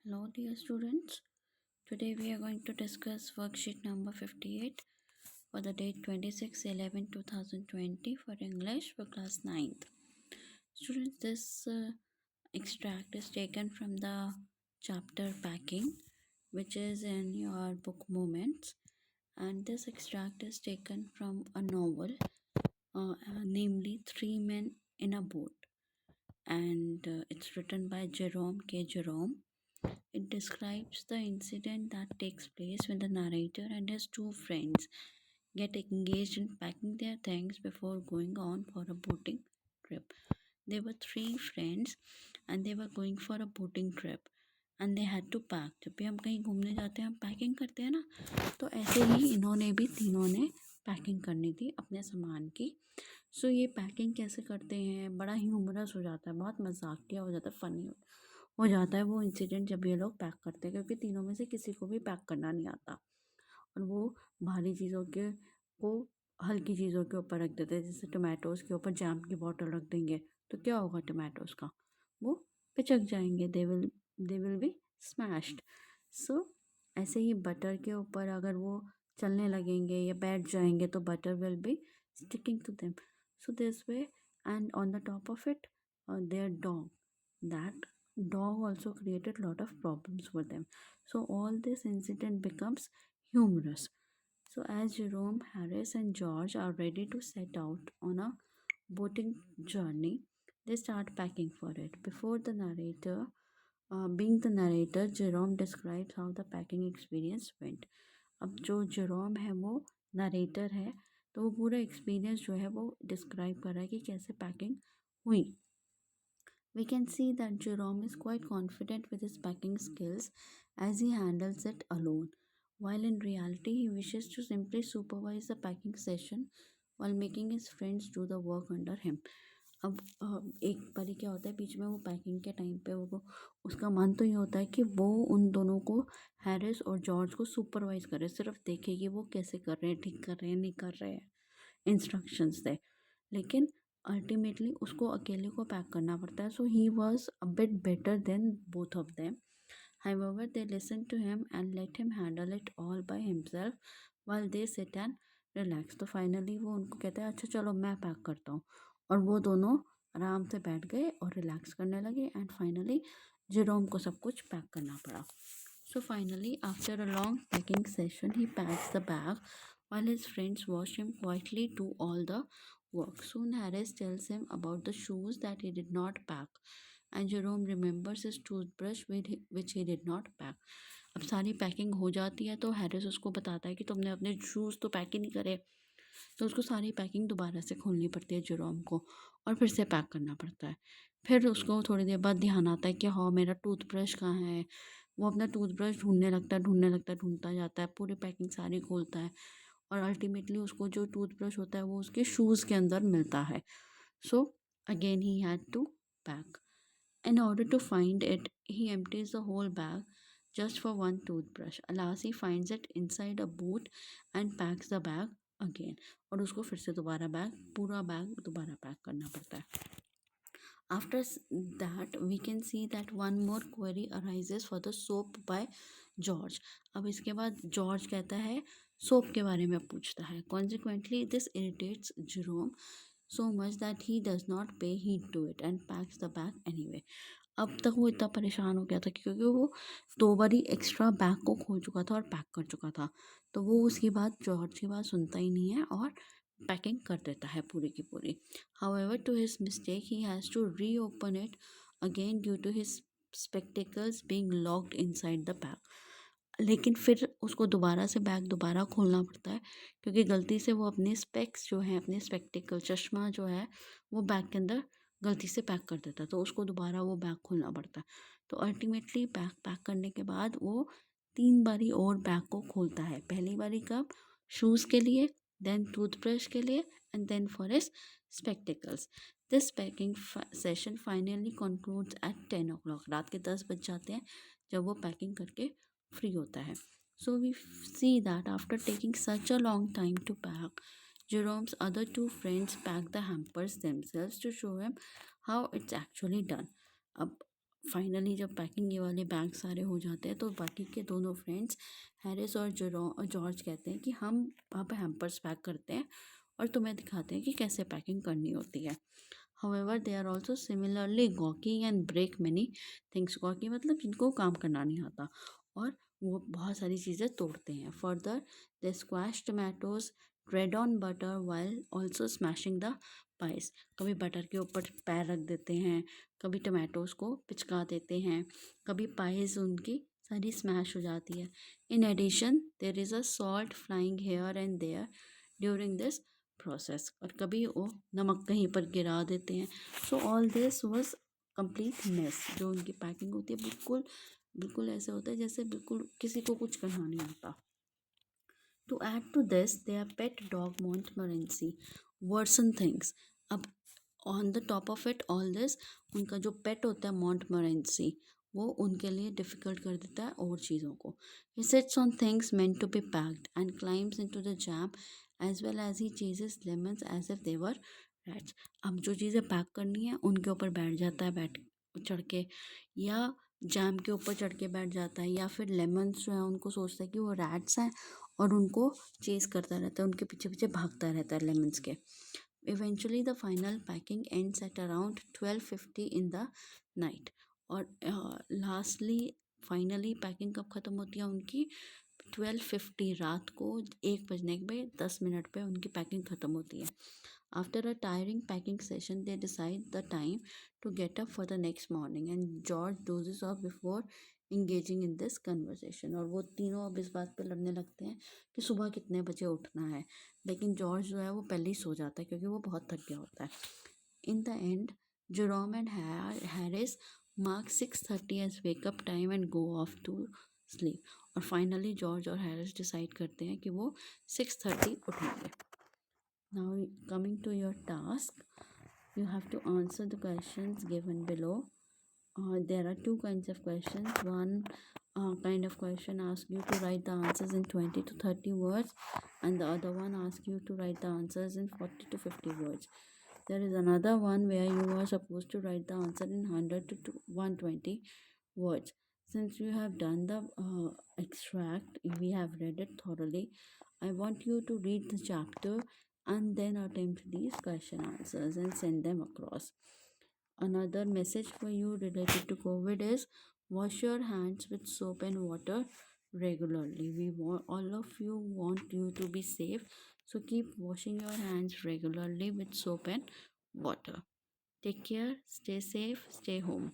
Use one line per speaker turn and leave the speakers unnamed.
Hello, dear students. Today we are going to discuss worksheet number 58 for the date 26/11/2020 for English for class 9th. Students, this extract is taken from the chapter Packing, which is in your book Moments, and this extract is taken from a novel, namely Three Men in a Boat, and it's written by Jerome K. Jerome. It describes the incident that takes place when the narrator and his two friends get engaged in packing their things before going on for a boating trip. They were three friends and they were going for a boating trip and they had to pack. जब भी हम कहीं घूमने जाते हैं हम packing करते हैं ना, तो ऐसे ही इन्होंने भी तीनों ने पैकिंग करनी थी अपने सामान की. सो ये पैकिंग कैसे करते हैं, बड़ा ह्यूमरस हो जाता है, बहुत मजाकिया हो जाता है, फ़नी हो जाता है वो इंसिडेंट जब ये लोग पैक करते हैं, क्योंकि तीनों में से किसी को भी पैक करना नहीं आता और वो भारी चीज़ों के को हल्की चीज़ों के ऊपर रख देते हैं. जैसे टमाटोज़ के ऊपर जैम की बॉटल रख देंगे तो क्या होगा, टमाटोज़ का वो पिचक जाएंगे, दे विल बी स्मैश्ड. सो ऐसे ही बटर के ऊपर अगर वो चलने लगेंगे या बैठ जाएंगे तो butter will be sticking to them. So this way, and on the top of it, their dog. That dog also created a lot of problems for them. So all this incident becomes humorous. So as Jerome, Harris, and George are ready to set out on a boating journey, they start packing for it. Before the narrator, being the narrator, Jerome describes how the packing experience went. अब जो Jerome है वो narrator है, तो वो पूरा experience जो है वो डिस्क्राइब कर रहा है कि कैसे पैकिंग हुई. We can see that Jerome is quite confident with his packing skills as he handles it alone, while in reality he wishes to simply supervise the packing session while making his friends do the work under him. अब एक बारी क्या होता है, बीच में वो packing के time पे वो उसका मन तो ये होता है कि वो उन दोनों को, हैरिस और जॉर्ज को सुपरवाइज करे, सिर्फ देखे कि वो कैसे कर रहे हैं, ठीक कर रहे हैं, नहीं कर रहे हैं, इंस्ट्रक्शंस दे. लेकिन अल्टीमेटली उसको अकेले को पैक करना पड़ता है. So he was a bit better than both of them. However, they listened to him and let him handle it all by himself while they sit and relax. तो finally वो उनको कहते हैं अच्छा चलो मैं पैक करता हूँ, और वो दोनों आराम से बैठ गए और रिलैक्स करने लगे. एंड फाइनली जेरोम को सब कुछ पैक करना पड़ा. So finally, after a long packing session, he packs the bag while his friends watch him quietly do all the work. Soon Harris tells him about the shoes that he did not pack, and Jerome remembers his toothbrush which he did not pack. अब सारी packing हो जाती है तो Harris उसको बताता है कि तुमने अपने शूज़ तो पैक ही नहीं करे. तो उसको सारी पैकिंग दोबारा से खोलनी पड़ती है जेरोम को, और फिर से पैक करना पड़ता है. फिर उसको थोड़ी देर बाद ध्यान आता है कि हाँ मेरा टूथब्रश कहाँ है. वो अपना टूथब्रश ढूंढता जाता है, पूरी पैकिंग सारी खोलता है, और अल्टीमेटली उसको जो टूथब्रश होता है वो उसके शूज़ के अंदर मिलता है. So again he had to pack. In order to find it, he empties the whole bag just for one toothbrush. Alas, he finds it inside a boot and packs the bag again. और उसको फिर से दोबारा पूरा bag दोबारा pack करना पड़ता है. After that, we can see that one more query arises for the soap by George. अब इसके बाद जॉर्ज कहता है सोप के बारे में पूछता है. Consequently, this irritates Jerome so much that he does not pay heed to it and packs the bag anyway. अब तक वो इतना परेशान हो गया था क्योंकि वो 2 बारी एक्स्ट्रा बैग को खोल चुका था और पैक कर चुका था, तो वो उसकी बात, जॉर्ज की बात सुनता ही नहीं है और पैकिंग कर देता है पूरी की पूरी. However, to his mistake, he has to reopen it again due to his spectacles being locked inside the bag. लेकिन फिर उसको दोबारा से बैग दोबारा खोलना पड़ता है क्योंकि गलती से वो अपने स्पेक्स जो हैं, अपने स्पेक्टिकल चश्मा जो है वो बैग के अंदर गलती से पैक कर देता है, तो उसको दोबारा वो बैग खोलना पड़ता है. तो अल्टीमेटली बैग पैक करने के बाद वो 3 बारी और बैग को खोलता है. पहली बारी कब, शूज़ के लिए, देन टूथब्रश के लिए, and then for his spectacles. This packing session finally concludes at 10 o'clock. रात के 10 बज जाते हैं जब वो पैकिंग करके फ्री होता है. So we see that after taking such a long time to pack, Jerome's other two friends pack the hampers themselves to show him how it's actually done. अब फाइनली जब पैकिंग ये वाले bag सारे हो जाते हैं तो बाकी के दोनों फ्रेंड्स हैरिस और जॉर्ज कहते हैं कि हम अब हैम्पर्स पैक करते हैं और तुम्हें दिखाते हैं कि कैसे पैकिंग करनी होती है। However, they are also similarly gawky and break many things. Gawky मतलब जिनको काम करना नहीं आता और वो बहुत सारी चीज़ें तोड़ते हैं। Further, they squash tomatoes, tread on butter while also smashing the pies. कभी बटर के ऊपर पैर रख देते हैं, कभी टमाटोज को पिचका देते हैं, कभी पाइज उनकी सारी स्मैश हो जाती है। In addition, there is a salt flying here and there during this process और कभी वो नमक कहीं पर गिरा देते हैं। So all this was complete mess. जो उनकी पैकिंग होती है बिल्कुल बिल्कुल ऐसे होता है जैसे बिल्कुल किसी को कुछ करना नहीं आता। To add to this their pet dog Montmorency version things. अब on the top of it all this उनका जो पेट होता है मोंटमोरेंसी वो उनके लिए डिफ़िकल्ट कर देता है और चीज़ों को। He sits on things meant to be packed and climbs into the jam as well as he chases lemons as if they were rats। अब जो चीज़ें पैक करनी है उनके ऊपर बैठ जाता है बैठ चढ़ के, या जैम के ऊपर चढ़ के बैठ जाता है, या फिर लेमन्स जो है उनको सोचता है कि वो रैट्स हैं और उनको चेस करता रहता है, उनके पीछे पीछे भागता रहता है लेमन्स के। Eventually the final packing ends at around 12:50 in the night। और लास्टली फाइनली पैकिंग कब ख़त्म होती है उनकी? 12:50 रात को 1 बजने पे 10 मिनट पे उनकी पैकिंग ख़त्म होती है। After a tiring packing session they decide the time to get up for the next morning and George dozes off before engaging in this conversation. और वो तीनों अब इस बात पे लड़ने लगते हैं कि सुबह कितने बजे उठना है, लेकिन जॉर्ज जो है वो पहले ही सो जाता है क्योंकि वो बहुत थक गया होता है। In the end Jerome and Harris mark 6:30 as wake up time and go off to sleep. और फाइनली जॉर्ज और हैरिस डिसाइड करते हैं कि वो 6:30 उठेंगे। Now coming to your task, you have to answer the questions given below. There are two kinds of questions. One kind of question asks you to write the answers in 20 to 30 words, and the other one asks you to write the answers in 40 to 50 words. There is another one where you are supposed to write the answer in 100 to 120 words. Since you have done the extract, we have read it thoroughly. I want you to read the chapter and then attempt these question answers and send them across. Another message for you related to COVID is wash your hands with soap and water regularly. We want all of you want you to be safe, so keep washing your hands regularly with soap and water. Take care, stay safe, stay home.